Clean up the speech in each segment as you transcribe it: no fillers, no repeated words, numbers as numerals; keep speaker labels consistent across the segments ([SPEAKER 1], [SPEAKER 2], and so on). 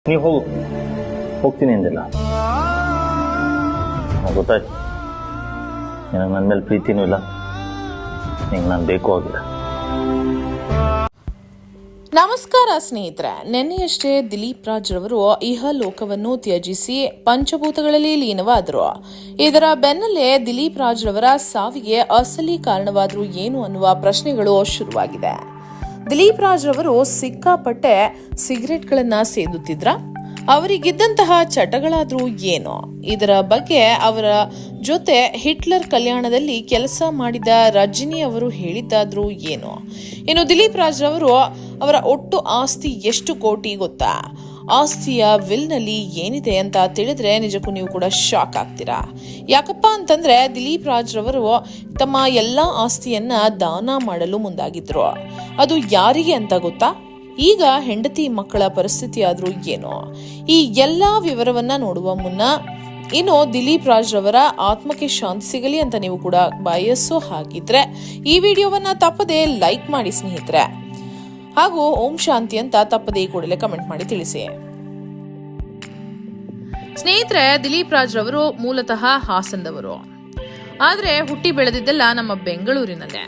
[SPEAKER 1] ನೀವು ಹೋಗು, ಹೋಗ್ತೀನಿ ಅಂದಿಲ್ಲ. ಗೊತ್ತಾಯ್ತು, ನಿನಗೆ ನನ್ನ ಮೇಲೆ ಪ್ರೀತಿನೂ ಇಲ್ಲ, ನಿಂಗೆ ನಾನು ಬೇಕು ಆಗಿಲ್ಲ.
[SPEAKER 2] ನಮಸ್ಕಾರ ಸ್ನೇಹಿತರೆ. ನಿನ್ನೆಯಷ್ಟೇ ದಿಲೀಪ್ ರಾಜ್ ರವರು ಇಹಲೋಕವನ್ನು ತ್ಯಜಿಸಿ ಪಂಚಭೂತಗಳಲ್ಲಿ ಲೀನವಾದರು. ಇದರ ಬೆನ್ನಲ್ಲೇ ದಿಲೀಪ್ ರಾಜ್ ರವರ ಸಾವಿಗೆ ಅಸಲಿ ಕಾರಣವಾದರೂ ಏನು ಅನ್ನುವ ಪ್ರಶ್ನೆಗಳು ಶುರುವಾಗಿದೆ. ದಿಲೀಪ್ ರಾಜ್ ರವರು ಸಿಕ್ಕಾಪಟ್ಟೆ ಸಿಗರೆಟ್ಗಳನ್ನ ಸೇದುತ್ತಿದ್ರ, ಅವರಿಗಿದ್ದಂತಹ ಚಟಗಳಾದ್ರೂ ಏನೋ, ಇದರ ಬಗ್ಗೆ ಅವರ ಜೊತೆ ಹಿಟ್ಲರ್ ಕಲ್ಯಾಣದಲ್ಲಿ ಕೆಲಸ ಮಾಡಿದ ರಜನಿ ಅವರು ಹೇಳಿದ್ದಾದ್ರೂ ಏನೋ. ಇನ್ನು ದಿಲೀಪ್ ರಾಜ್ ರವರು ಅವರ ಒಟ್ಟು ಆಸ್ತಿ ಎಷ್ಟು ಕೋಟಿ ಗೊತ್ತಾ? ಆಸ್ತಿಯ ವಿಲ್ನಲ್ಲಿ ಏನಿದೆ ಅಂತ ತಿಳಿದ್ರೆ ನಿಜಕ್ಕೂ ನೀವು ಕೂಡ ಶಾಕ್ ಆಗ್ತೀರಾ. ಯಾಕಪ್ಪ ಅಂತಂದ್ರೆ ದಿಲೀಪ್ ರಾಜ್ ರವರು ತಮ್ಮ ಎಲ್ಲಾ ಆಸ್ತಿಯನ್ನ ದಾನ ಮಾಡಲು ಮುಂದಾಗಿದ್ರು. ಅದು ಯಾರಿಗೆ ಅಂತ ಗೊತ್ತಾ? ಈಗ ಹೆಂಡತಿ ಮಕ್ಕಳ ಪರಿಸ್ಥಿತಿ ಆದ್ರೂ ಏನೋ. ಈ ಎಲ್ಲಾ ವಿವರವನ್ನ ನೋಡುವ ಮುನ್ನ ಇನ್ನು ದಿಲೀಪ್ ರಾಜ್ ರವರ ಆತ್ಮಕ್ಕೆ ಶಾಂತಿ ಸಿಗಲಿ ಅಂತ ನೀವು ಕೂಡ ಬಯಸೋ ಹಾಗಿದ್ರೆ ಈ ವಿಡಿಯೋವನ್ನ ತಪ್ಪದೆ ಲೈಕ್ ಮಾಡಿ ಸ್ನೇಹಿತರೆ, ಹಾಗೂ ಓಂ ಶಾಂತಿ ಅಂತ ತಪ್ಪದೆ ಕೂಡಲೇ ಕಮೆಂಟ್ ಮಾಡಿ ತಿಳಿಸಿ. ಸ್ನೇಹಿತರೆ, ದಿಲೀಪ್ ರಾಜ್ ರವರು ಮೂಲತಃ ಹಾಸನದವರು, ಆದ್ರೆ ಹುಟ್ಟಿ ಬೆಳೆದಿದ್ದೆಲ್ಲ ನಮ್ಮ ಬೆಂಗಳೂರಿನಲ್ಲೇ.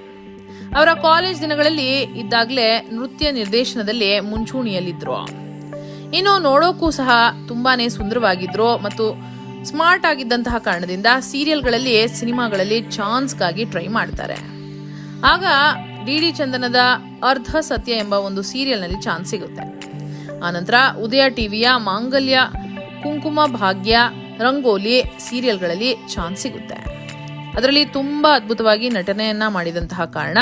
[SPEAKER 2] ಅವರ ಕಾಲೇಜ್ ದಿನಗಳಲ್ಲಿ ಇದ್ದಾಗಲೇ ನೃತ್ಯ ನಿರ್ದೇಶನದಲ್ಲಿ ಮುಂಚೂಣಿಯಲ್ಲಿದ್ರು. ಇನ್ನು ನೋಡೋಕ್ಕೂ ಸಹ ತುಂಬಾನೇ ಸುಂದರವಾಗಿದ್ರು ಮತ್ತು ಸ್ಮಾರ್ಟ್ ಆಗಿದ್ದಂತಹ ಕಾರಣದಿಂದ ಸೀರಿಯಲ್ಗಳಲ್ಲಿ, ಸಿನಿಮಾಗಳಲ್ಲಿ ಚಾನ್ಸ್ಗಾಗಿ ಟ್ರೈ ಮಾಡ್ತಾರೆ. ಆಗ ಡಿ ಚಂದನದ ಅರ್ಧ ಸತ್ಯ ಎಂಬ ಒಂದು ಸೀರಿಯಲ್ನಲ್ಲಿ ಚಾನ್ಸ್ ಸಿಗುತ್ತೆ. ಆನಂತರ ಉದಯ ಟಿವಿಯ ಮಾಂಗಲ್ಯ, ಕುಂಕುಮ ಭಾಗ್ಯ, ರಂಗೋಲಿ ಸೀರಿಯಲ್ಗಳಲ್ಲಿ ಚಾನ್ಸ್ ಸಿಗುತ್ತೆ. ಅದರಲ್ಲಿ ತುಂಬಾ ಅದ್ಭುತವಾಗಿ ನಟನೆಯನ್ನ ಮಾಡಿದಂತಹ ಕಾರಣ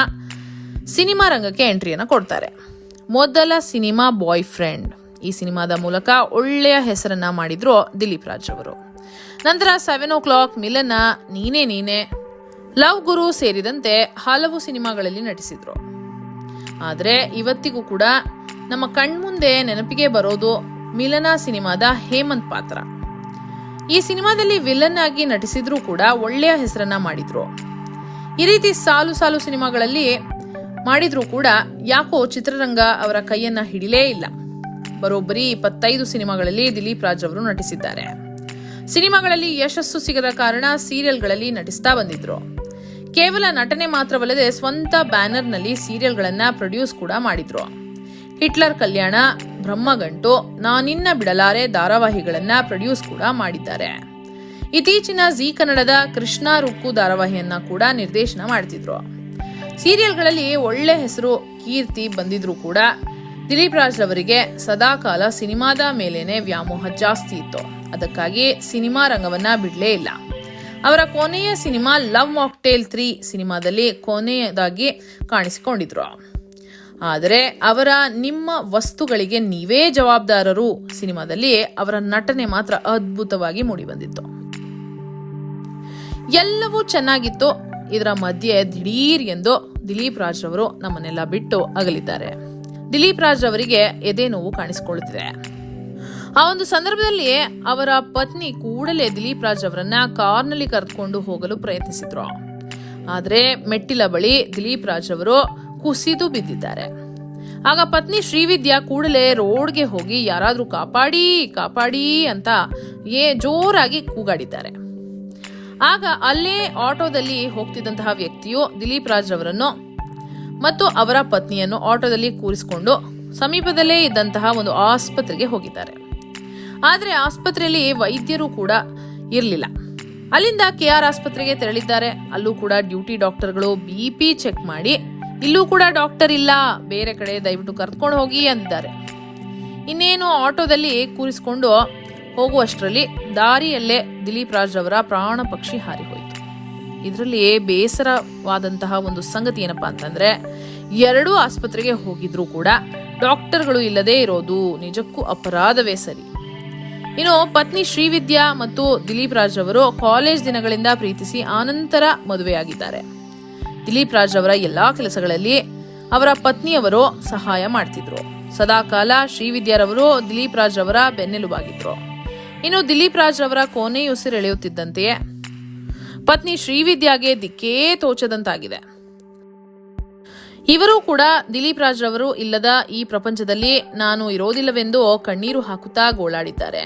[SPEAKER 2] ಸಿನಿಮಾ ರಂಗಕ್ಕೆ ಎಂಟ್ರಿಯನ್ನ ಕೊಡ್ತಾರೆ. ಮೊದಲ ಸಿನಿಮಾ ಬಾಯ್ ಫ್ರೆಂಡ್, ಈ ಸಿನಿಮಾದ ಮೂಲಕ ಒಳ್ಳೆಯ ಹೆಸರನ್ನ ಮಾಡಿದ್ರು ದಿಲೀಪ್ ರಾಜ್ ಅವರು. ನಂತರ 7 o'clock, ಮಿಲನ, ನೀನೇ ನೀನೆ, ಲವ್ ಗುರು ಸೇರಿದಂತೆ ಹಲವು ಸಿನಿಮಾಗಳಲ್ಲಿ ನಟಿಸಿದ್ರು. ಆದ್ರೆ ಇವತ್ತಿಗೂ ಕೂಡ ನಮ್ಮ ಕಣ್ಮುಂದೆ ನೆನಪಿಗೆ ಬರೋದು ಮಿಲನ ಸಿನಿಮಾದ ಹೇಮಂತ್ ಪಾತ್ರ. ಈ ಸಿನಿಮಾದಲ್ಲಿ ವಿಲನ್ ಆಗಿ ನಟಿಸಿದ್ರೂ ಕೂಡ ಒಳ್ಳೆಯ ಹೆಸರನ್ನ ಮಾಡಿದ್ರು. ಈ ರೀತಿ ಸಾಲು ಸಾಲು ಸಿನಿಮಾಗಳಲ್ಲಿ ಮಾಡಿದ್ರೂ ಕೂಡ ಯಾಕೋ ಚಿತ್ರರಂಗ ಅವರ ಕೈಯನ್ನ ಹಿಡಿಲೇ ಇಲ್ಲ. ಬರೋಬ್ಬರಿ 25 ಸಿನಿಮಾಗಳಲ್ಲಿ ದಿಲೀಪ್ ರಾಜ್ ಅವರು ನಟಿಸಿದ್ದಾರೆ. ಸಿನಿಮಾಗಳಲ್ಲಿ ಯಶಸ್ಸು ಸಿಗದ ಕಾರಣ ಸೀರಿಯಲ್ಗಳಲ್ಲಿ ನಟಿಸ್ತಾ ಬಂದಿದ್ರು. ಕೇವಲ ನಟನೆ ಮಾತ್ರವಲ್ಲದೆ ಸ್ವಂತ ಬ್ಯಾನರ್ನಲ್ಲಿ ಸೀರಿಯಲ್ಗಳನ್ನ ಪ್ರೊಡ್ಯೂಸ್ ಕೂಡ ಮಾಡಿದ್ರು. ಹಿಟ್ಲರ್ ಕಲ್ಯಾಣ, ಬ್ರಹ್ಮಗಂಟು, ನಾನಿನ್ನ ಬಿಡಲಾರೆ ಧಾರಾವಾಹಿಗಳನ್ನ ಪ್ರೊಡ್ಯೂಸ್ ಕೂಡ ಮಾಡಿದ್ದಾರೆ. ಇತ್ತೀಚಿನ ಜಿ ಕನ್ನಡದ ಕೃಷ್ಣ ರುಕ್ಕು ಧಾರಾವಾಹಿಯನ್ನ ಕೂಡ ನಿರ್ದೇಶನ ಮಾಡ್ತಿದ್ರು. ಸೀರಿಯಲ್ಗಳಲ್ಲಿ ಒಳ್ಳೆ ಹೆಸರು, ಕೀರ್ತಿ ಬಂದಿದ್ರು ಕೂಡ ದಿಲೀಪ್ ರಾಜ್ ರವರಿಗೆ ಸದಾಕಾಲ ಸಿನಿಮಾದ ಮೇಲೇನೆ ವ್ಯಾಮೋಹ ಜಾಸ್ತಿ ಇತ್ತು. ಅದಕ್ಕಾಗಿ ಸಿನಿಮಾ ರಂಗವನ್ನ ಬಿಡ್ಲೇ ಇಲ್ಲ. ಅವರ ಕೊನೆಯ ಸಿನಿಮಾ ಲವ್ ಮಾಕ್ಟೇಲ್ 3 ಸಿನಿಮಾದಲ್ಲಿ ಕೊನೆಯದಾಗಿ ಕಾಣಿಸಿಕೊಂಡಿದ್ರು. ಆದರೆ ಅವರ ನಿಮ್ಮ ವಸ್ತುಗಳಿಗೆ ನೀವೇ ಜವಾಬ್ದಾರರು ಸಿನಿಮಾದಲ್ಲಿ ಅವರ ನಟನೆ ಮಾತ್ರ ಅದ್ಭುತವಾಗಿ ಮೂಡಿಬಂದಿತ್ತು. ಎಲ್ಲವೂ ಚೆನ್ನಾಗಿತ್ತು. ಇದರ ಮಧ್ಯೆ ದಿಢೀರ್ ಎಂದು ದಿಲೀಪ್ ರಾಜ್ ರವರು ನಮ್ಮನ್ನೆಲ್ಲ ಬಿಟ್ಟು ಅಗಲಿದ್ದಾರೆ. ದಿಲೀಪ್ ರಾಜ್ ರವರಿಗೆ ಎದೆ ನೋವು ಕಾಣಿಸಿಕೊಳ್ಳುತ್ತಿದೆ. ಆ ಒಂದು ಸಂದರ್ಭದಲ್ಲಿ ಅವರ ಪತ್ನಿ ಕೂಡಲೇ ದಿಲೀಪ್ ರಾಜ್ ಅವರನ್ನ ಕಾರ್ನಲ್ಲಿ ಕರೆದುಕೊಂಡು ಹೋಗಲು ಪ್ರಯತ್ನಿಸಿದ್ರು. ಆದ್ರೆ ಮೆಟ್ಟಿಲ ಬಳಿ ದಿಲೀಪ್ ರಾಜ್ ಅವರು ಕುಸಿದು ಬಿದ್ದಿದ್ದಾರೆ. ಆಗ ಪತ್ನಿ ಶ್ರೀವಿದ್ಯಾ ಕೂಡಲೇ ರೋಡ್ಗೆ ಹೋಗಿ ಯಾರಾದ್ರೂ ಕಾಪಾಡಿ ಕಾಪಾಡಿ ಅಂತ ಜೋರಾಗಿ ಕೂಗಾಡಿದ್ದಾರೆ. ಆಗ ಅಲ್ಲೇ ಆಟೋದಲ್ಲಿ ಹೋಗ್ತಿದ್ದಂತಹ ವ್ಯಕ್ತಿಯು ದಿಲೀಪ್ ರಾಜ್ ಅವರನ್ನು ಮತ್ತು ಅವರ ಪತ್ನಿಯನ್ನು ಆಟೋದಲ್ಲಿ ಕೂರಿಸಿಕೊಂಡು ಸಮೀಪದಲ್ಲೇ ಇದ್ದಂತಹ ಒಂದು ಆಸ್ಪತ್ರೆಗೆ ಹೋಗಿದ್ದಾರೆ. ಆದ್ರೆ ಆಸ್ಪತ್ರೆಯಲ್ಲಿ ವೈದ್ಯರು ಕೂಡ ಇರಲಿಲ್ಲ. ಅಲ್ಲಿಂದ KR ಆಸ್ಪತ್ರೆಗೆ ತೆರಳಿದ್ದಾರೆ. ಅಲ್ಲೂ ಕೂಡ ಡ್ಯೂಟಿ ಡಾಕ್ಟರ್ಗಳು BP ಚೆಕ್ ಮಾಡಿ ಇಲ್ಲೂ ಕೂಡ ಡಾಕ್ಟರ್ ಇಲ್ಲ, ಬೇರೆ ಕಡೆ ದಯವಿಟ್ಟು ಕರ್ಕೊಂಡು ಹೋಗಿ ಅಂದಿದ್ದಾರೆ. ಇನ್ನೇನು ಆಟೋದಲ್ಲಿ ಕೂರಿಸಿಕೊಂಡು ಹೋಗುವಷ್ಟರಲ್ಲಿ ದಾರಿಯಲ್ಲೇ ದಿಲೀಪ್ ರಾಜ್ ಅವರ ಪ್ರಾಣ ಪಕ್ಷಿ ಹಾರಿ ಹೋಯಿತು. ಇದರಲ್ಲಿ ಬೇಸರವಾದಂತಹ ಒಂದು ಸಂಗತಿ ಏನಪ್ಪಾ ಅಂತಂದ್ರೆ, 2 ಆಸ್ಪತ್ರೆಗೆ ಹೋಗಿದ್ರು ಕೂಡ ಡಾಕ್ಟರ್ಗಳು ಇಲ್ಲದೆ ಇರೋದು ನಿಜಕ್ಕೂ ಅಪರಾಧವೇ ಸರಿ. ಇನ್ನು ಪತ್ನಿ ಶ್ರೀವಿದ್ಯಾ ಮತ್ತು ದಿಲೀಪ್ ರಾಜ್ ಅವರು ಕಾಲೇಜ್ ದಿನಗಳಿಂದ ಪ್ರೀತಿಸಿ ಆನಂತರ ಮದುವೆಯಾಗಿದ್ದಾರೆ. ದಿಲೀಪ್ ರಾಜ್ ಅವರ ಎಲ್ಲಾ ಕೆಲಸಗಳಲ್ಲಿ ಅವರ ಪತ್ನಿಯವರು ಸಹಾಯ ಮಾಡ್ತಿದ್ರು. ಸದಾಕಾಲ ಶ್ರೀವಿದ್ಯಾರವರು ದಿಲೀಪ್ ರಾಜ್ ಅವರ ಬೆನ್ನೆಲುಬಾಗಿದ್ರು. ಇನ್ನು ದಿಲೀಪ್ ರಾಜ್ ಅವರ ಕೊನೆಯುಸಿರೆಳೆಯುತ್ತಿದ್ದಂತೆಯೇ ಪತ್ನಿ ಶ್ರೀವಿದ್ಯಾಗೆ ದಿಕ್ಕೇ ತೋಚದಂತಾಗಿದೆ. ಇವರು ಕೂಡ ದಿಲೀಪ್ ರಾಜ್ ರವರು ಇಲ್ಲದ ಈ ಪ್ರಪಂಚದಲ್ಲಿ ನಾನು ಇರೋದಿಲ್ಲವೆಂದು ಕಣ್ಣೀರು ಹಾಕುತ್ತಾ ಗೋಳಾಡಿದ್ದಾರೆ.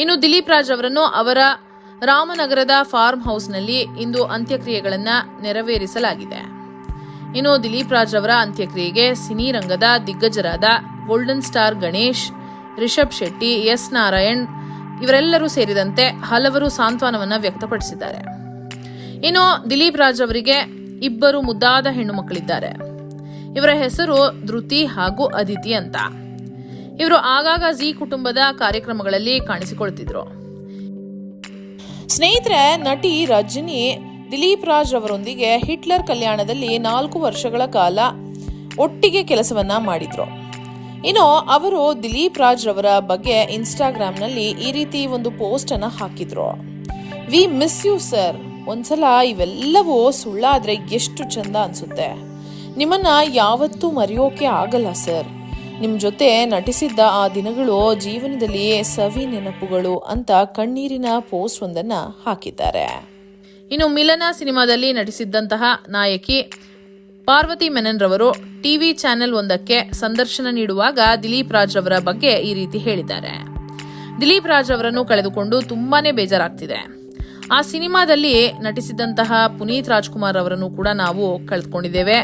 [SPEAKER 2] ಇನ್ನು ದಿಲೀಪ್ ರಾಜ್ ಅವರನ್ನು ಅವರ ರಾಮನಗರದ ಫಾರ್ಮ್ ಹೌಸ್ನಲ್ಲಿ ಇಂದು ಅಂತ್ಯಕ್ರಿಯೆಗಳನ್ನು ನೆರವೇರಿಸಲಾಗಿದೆ. ಇನ್ನು ದಿಲೀಪ್ ರಾಜ್ ಅವರ ಅಂತ್ಯಕ್ರಿಯೆಗೆ ಸಿನಿ ರಂಗದ ದಿಗ್ಗಜರಾದ golden star Ganesh, Rishab Shetty, S Narayan ಇವರೆಲ್ಲರೂ ಸೇರಿದಂತೆ ಹಲವರು ಸಾಂತ್ವನವನ್ನು ವ್ಯಕ್ತಪಡಿಸಿದ್ದಾರೆ. ಇನ್ನು ದಿಲೀಪ್ ರಾಜ್ ಅವರಿಗೆ 2 ಮುದ್ದಾದ ಹೆಣ್ಣು ಮಕ್ಕಳಿದ್ದಾರೆ. ಇವರ ಹೆಸರು ಧೃತಿ ಹಾಗೂ ಅದಿತಿ ಅಂತ. ಇವರು ಆಗಾಗ ಜಿ ಕುಟುಂಬದ ಕಾರ್ಯಕ್ರಮಗಳಲ್ಲಿ ಕಾಣಿಸಿಕೊಳ್ತಿದ್ರು. ಸ್ನೇಹಿತರೆ, ನಟಿ ರಜನಿ ದಿಲೀಪ್ ರಾಜ್ ಅವರೊಂದಿಗೆ ಹಿಟ್ಲರ್ ಕಲ್ಯಾಣದಲ್ಲಿ 4 ವರ್ಷಗಳ ಕಾಲ ಒಟ್ಟಿಗೆ ಕೆಲಸವನ್ನ ಮಾಡಿದ್ರು. ಇನ್ನು ಅವರು ದಿಲೀಪ್ ರಾಜ್ ರವರ ಬಗ್ಗೆ ಇನ್ಸ್ಟಾಗ್ರಾಮ್ನಲ್ಲಿ ಈ ರೀತಿ ಒಂದು ಪೋಸ್ಟ್ ಅನ್ನ ಹಾಕಿದ್ರು. We miss you sir. ಒಂದ್ಸಲ ಇವೆಲ್ಲವೂ ಸುಳ್ಳಾದ್ರೆ ಎಷ್ಟು ಚಂದ ಅನ್ಸುತ್ತೆ. ನಿಮ್ಮನ್ನ ಯಾವತ್ತೂ ಮರೆಯೋಕೆ ಆಗಲ್ಲ ಸರ್. ನಿಮ್ ಜೊತೆ ನಟಿಸಿದ್ದ ಆ ದಿನಗಳು ಜೀವನದಲ್ಲಿ ಸವಿ ನೆನಪುಗಳು ಅಂತ ಕಣ್ಣೀರಿನ ಪೋಸ್ಟ್ ಒಂದನ್ನ ಹಾಕಿದ್ದಾರೆ. ಇನ್ನು ಮಿಲನ ಸಿನಿಮಾದಲ್ಲಿ ನಟಿಸಿದ್ದಂತಹ ನಾಯಕಿ ಪಾರ್ವತಿ ಮೆನನ್ ರವರು ಟಿವಿ ಚಾನೆಲ್ ಒಂದಕ್ಕೆ ಸಂದರ್ಶನ ನೀಡುವಾಗ ದಿಲೀಪ್ ರಾಜ್ ಅವರ ಬಗ್ಗೆ ಈ ರೀತಿ ಹೇಳಿದ್ದಾರೆ. ದಿಲೀಪ್ ರಾಜ್ ಅವರನ್ನು ಕಳೆದುಕೊಂಡು ತುಂಬಾನೇ ಬೇಜಾರಾಗ್ತಿದೆ. ಆ ಸಿನಿಮಾದಲ್ಲಿ ನಟಿಸಿದಂತಹ ಪುನೀತ್ ರಾಜ್ಕುಮಾರ್ ಅವರನ್ನು ಕೂಡ ನಾವು ಕಳೆದುಕೊಂಡಿದ್ದೇವೆ.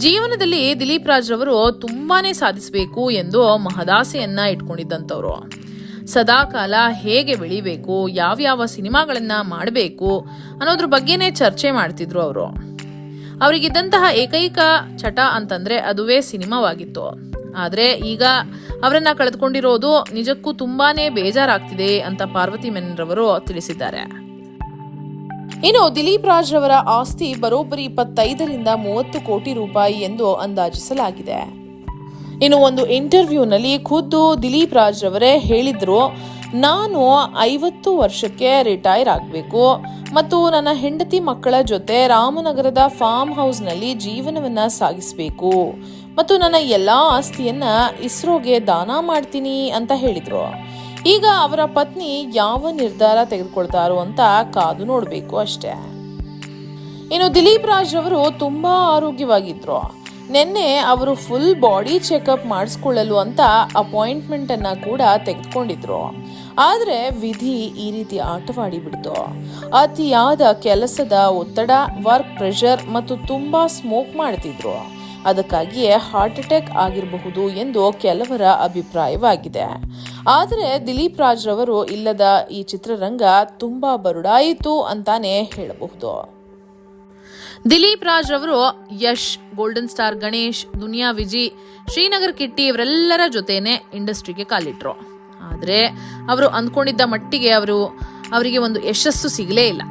[SPEAKER 2] ಜೀವನದಲ್ಲಿ ದಿಲೀಪ್ ರಾಜ್ ಅವರು ತುಂಬಾನೇ ಸಾಧಿಸಬೇಕು ಎಂದು ಮಹದಾಸೆಯನ್ನ ಇಟ್ಕೊಂಡಿದ್ದಂಥವ್ರು. ಸದಾಕಾಲ ಹೇಗೆ ಬೆಳಿಬೇಕು, ಯಾವ್ಯಾವ ಸಿನಿಮಾಗಳನ್ನ ಮಾಡಬೇಕು ಅನ್ನೋದ್ರ ಬಗ್ಗೆನೇ ಚರ್ಚೆ ಮಾಡ್ತಿದ್ರು ಅವರು. ಅವರಿಗಿದ್ದಂತಹ ಏಕೈಕ ಚಟ ಅಂತಂದ್ರೆ ಅದುವೇ ಸಿನಿಮಾವಾಗಿತ್ತು. ಆದ್ರೆ ಈಗ ಅವರನ್ನ ಕಳೆದುಕೊಂಡಿರೋದು ನಿಜಕ್ಕೂ ತುಂಬಾನೇ ಬೇಜಾರಾಗ್ತಿದೆ ಅಂತ ಪಾರ್ವತಿ ಮೆನನ್ ರವರು ತಿಳಿಸಿದ್ದಾರೆ. ಇನ್ನು ದಿಲೀಪ್ ರಾಜ್ ರವರ ಆಸ್ತಿ ಬರೋಬ್ಬರಿ 25 ರಿಂದ 30 ಕೋಟಿ ರೂಪಾಯಿ ಎಂದು ಅಂದಾಜಿಸಲಾಗಿದೆ. ಇನ್ನು ಒಂದು ಇಂಟರ್ವ್ಯೂನಲ್ಲಿ ಖುದ್ದು ದಿಲೀಪ್ ರಾಜ್ ರವರೇ ಹೇಳಿದ್ರು, ನಾನು 50 ವರ್ಷಕ್ಕೆ ರಿಟೈರ್ ಆಗಬೇಕು ಮತ್ತು ನನ್ನ ಹೆಂಡತಿ ಮಕ್ಕಳ ಜೊತೆ ರಾಮನಗರದ ಫಾರ್ಮ್ ಹೌಸ್ನಲ್ಲಿ ಜೀವನವನ್ನ ಸಾಗಿಸಬೇಕು ಮತ್ತು ನನ್ನ ಎಲ್ಲಾ ಆಸ್ತಿಯನ್ನ ಇಸ್ರೋಗೆ ದಾನ ಮಾಡ್ತೀನಿ ಅಂತ ಹೇಳಿದ್ರು. ಈಗ ಅವರ ಪತ್ನಿ ಯಾವ ನಿರ್ಧಾರ ತೆಗೆದುಕೊಳ್ತಾರೋ ಅಂತ ಕಾದು ನೋಡಬೇಕು ಅಷ್ಟೇ. ಇನ್ನು ದಿಲೀಪ್ ರಾಜ್ ಅವರು ತುಂಬಾ ಆರೋಗ್ಯವಾಗಿದ್ರು. ನಿನ್ನೆ ಅವರು ಫುಲ್ ಬಾಡಿ ಚೆಕ್ಅಪ್ ಮಾಡಿಸ್ಕೊಳ್ಳಲು ಅಂತ ಅಪಾಯಿಂಟ್ಮೆಂಟ್ ಅನ್ನ ಕೂಡ ತೆಗೆದುಕೊಂಡಿದ್ರು. ಆದ್ರೆ ವಿಧಿ ಈ ರೀತಿ ಆಟವಾಡಿ ಬಿಡ್ತು. ಅತಿಯಾದ ಕೆಲಸದ ಒತ್ತಡ, ವರ್ಕ್ ಪ್ರೆಷರ್ ಮತ್ತು ತುಂಬಾ ಸ್ಮೋಕ್ ಮಾಡ್ತಿದ್ರು. ಅದಕ್ಕಾಗಿಯೇ ಹಾರ್ಟ್ ಅಟ್ಯಾಕ್ ಆಗಿರಬಹುದು ಎಂದು ಕೆಲವರ ಅಭಿಪ್ರಾಯವಾಗಿದೆ. ಆದರೆ ದಿಲೀಪ್ ರಾಜ್ ರವರು ಇಲ್ಲದ ಈ ಚಿತ್ರರಂಗ ತುಂಬಾ ಬರುಡಾಯಿತು ಅಂತಾನೆ ಹೇಳಬಹುದು. ದಿಲೀಪ್ ರಾಜ್ ರವರು ಯಶ್, ಗೋಲ್ಡನ್ ಸ್ಟಾರ್ ಗಣೇಶ್, ದುನಿಯಾ ವಿಜಿ, ಶ್ರೀನಗರ್ ಕಿಟ್ಟಿ ಇವರೆಲ್ಲರ ಜೊತೆನೆ ಇಂಡಸ್ಟ್ರಿಗೆ ಕಾಲಿಟ್ರು. ಆದ್ರೆ ಅವರು ಅಂದ್ಕೊಂಡಿದ್ದ ಮಟ್ಟಿಗೆ ಅವರಿಗೆ ಒಂದು ಯಶಸ್ಸು ಸಿಗಲೇ ಇಲ್ಲ.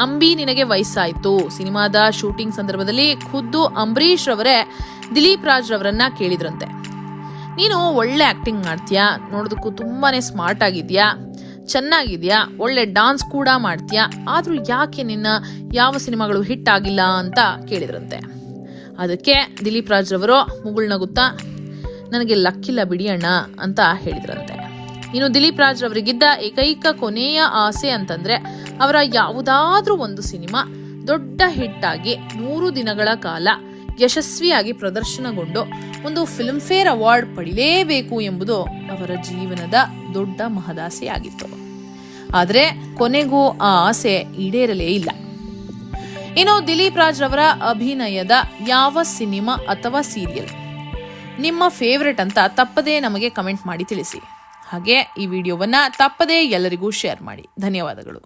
[SPEAKER 2] ಅಂಬಿ ನಿನಗೆ ವಯಸ್ಸಾಯ್ತು ಸಿನಿಮಾದ ಶೂಟಿಂಗ್ ಸಂದರ್ಭದಲ್ಲಿ ಖುದ್ದು ಅಂಬರೀಶ್ ರವರೇ ದಿಲೀಪ್ ರಾಜ್ ರವರನ್ನ ಕೇಳಿದ್ರಂತೆ, ನೀನು ಒಳ್ಳೆ ಆಕ್ಟಿಂಗ್ ಮಾಡ್ತೀಯಾ, ನೋಡೋದಕ್ಕೂ ತುಂಬಾನೇ ಸ್ಮಾರ್ಟ್ ಆಗಿದ್ಯಾ, ಚೆನ್ನಾಗಿದ್ಯಾ, ಒಳ್ಳೆ ಡಾನ್ಸ್ ಕೂಡ ಮಾಡ್ತೀಯಾ, ಆದ್ರೂ ಯಾಕೆ ನಿನ್ನ ಯಾವ ಸಿನಿಮಾಗಳು ಹಿಟ್ ಆಗಿಲ್ಲ ಅಂತ ಕೇಳಿದ್ರಂತೆ. ಅದಕ್ಕೆ ದಿಲೀಪ್ ರಾಜ್ ರವರು ಮುಗುಳ್ನಗುತ್ತಾ, ನನಗೆ ಲಕ್ಕಿಲ್ಲ ಬಿಡಿ ಅಣ್ಣ ಅಂತ ಹೇಳಿದ್ರಂತೆ. ಇನ್ನು ದಿಲೀಪ್ ರಾಜ್ ರವರಿಗಿದ್ದ ಏಕೈಕ ಕೊನೆಯ ಆಸೆ ಅಂತಂದ್ರೆ ಅವರ ಯಾವುದಾದ್ರೂ ಒಂದು ಸಿನಿಮಾ ದೊಡ್ಡ ಹಿಟ್ ಆಗಿ 100 ದಿನಗಳ ಕಾಲ ಯಶಸ್ವಿಯಾಗಿ ಪ್ರದರ್ಶನಗೊಂಡು ಒಂದು ಫಿಲ್ಮ್ ಫೇರ್ ಅವಾರ್ಡ್ ಪಡಿಲೇಬೇಕು ಎಂಬುದು ಅವರ ಜೀವನದ ದೊಡ್ಡ ಮಹದಾಸೆಯಾಗಿತ್ತು. ಆದ್ರೆ ಕೊನೆಗೂ ಆ ಆಸೆ ಈಡೇರಲೇ ಇಲ್ಲ. ಇನ್ನು ದಿಲೀಪ್ ರಾಜ್ ರವರ ಅಭಿನಯದ ಯಾವ ಸಿನಿಮಾ ಅಥವಾ ಸೀರಿಯಲ್ ನಿಮ್ಮ ಫೇವರೆಟ್ ಅಂತ ತಪ್ಪದೇ ನಮಗೆ ಕಮೆಂಟ್ ಮಾಡಿ ತಿಳಿಸಿ. ಹಾಗೆ ಈ ವಿಡಿಯೋವನ್ನ ತಪ್ಪದೇ ಎಲ್ಲರಿಗೂ ಶೇರ್ ಮಾಡಿ. ಧನ್ಯವಾದಗಳು.